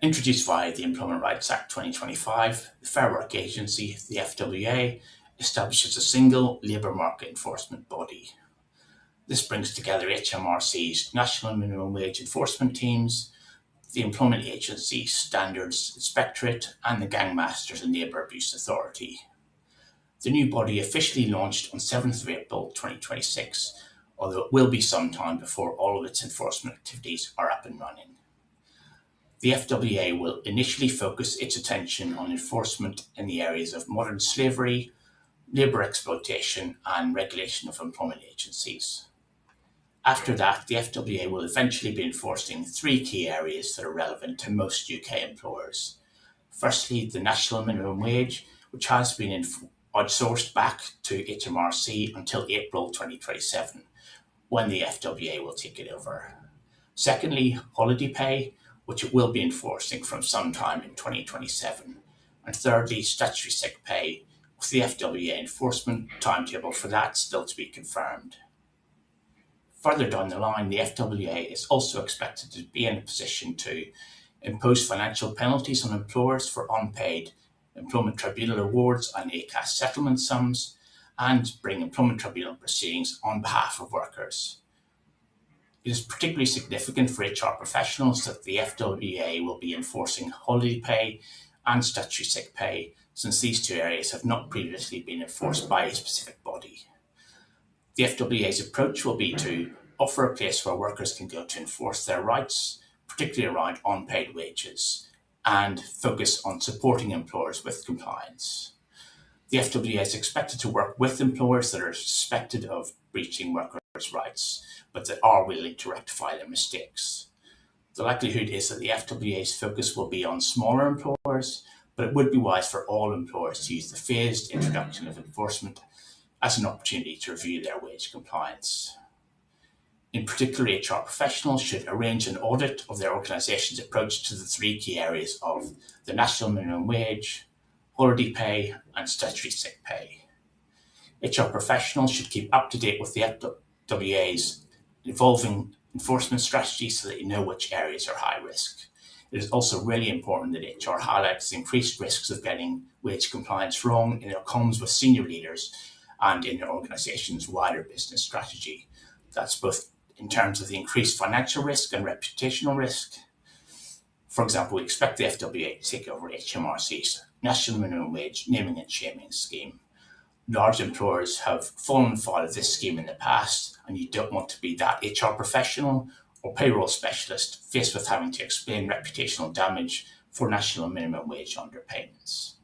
Introduced via the Employment Rights Act 2025, the Fair Work Agency, the FWA, establishes a single labour market enforcement body. This brings together HMRC's National Minimum Wage Enforcement Teams, the Employment Agency Standards Inspectorate, and the Gangmasters and Labour Abuse Authority. The new body officially launched on 7th of April 2026, although it will be some time before all of its enforcement activities are up and running. The FWA will initially focus its attention on enforcement in the areas of modern slavery, labour exploitation, and regulation of employment agencies. After that, the FWA will eventually be enforcing three key areas that are relevant to most UK employers. Firstly, the national minimum wage, which has been outsourced back to HMRC until April 2027, when the FWA will take it over. Secondly, holiday pay, which it will be enforcing from sometime in 2027. And thirdly, statutory sick pay, with the FWA enforcement timetable for that still to be confirmed. Further down the line, the FWA is also expected to be in a position to impose financial penalties on employers for unpaid Employment Tribunal awards and ACAS settlement sums, and bring Employment Tribunal proceedings on behalf of workers. It is particularly significant for HR professionals that the FWA will be enforcing holiday pay and statutory sick pay, since these two areas have not previously been enforced by a specific body. The FWA's approach will be to offer a place where workers can go to enforce their rights, particularly around unpaid wages, and focus on supporting employers with compliance. The FWA is expected to work with employers that are suspected of breaching workers' rights, but that are willing to rectify their mistakes. The likelihood is that the FWA's focus will be on smaller employers, but it would be wise for all employers to use the phased introduction of enforcement as an opportunity to review their wage compliance. In particular, HR professionals should arrange an audit of their organisation's approach to the three key areas of the national minimum wage, holiday pay, and statutory sick pay. HR professionals should keep up to date with the FWA's evolving enforcement strategy so that you know which areas are high risk. It is also really important that HR highlights the increased risks of getting wage compliance wrong in their comms with senior leaders and in their organisation's wider business strategy. That's both in terms of the increased financial risk and reputational risk. For example, we expect the FWA to take over HMRC's national minimum wage naming and shaming scheme. Large employers have fallen foul of this scheme in the past, and you don't want to be that HR professional or payroll specialist faced with having to explain reputational damage for national minimum wage underpayments.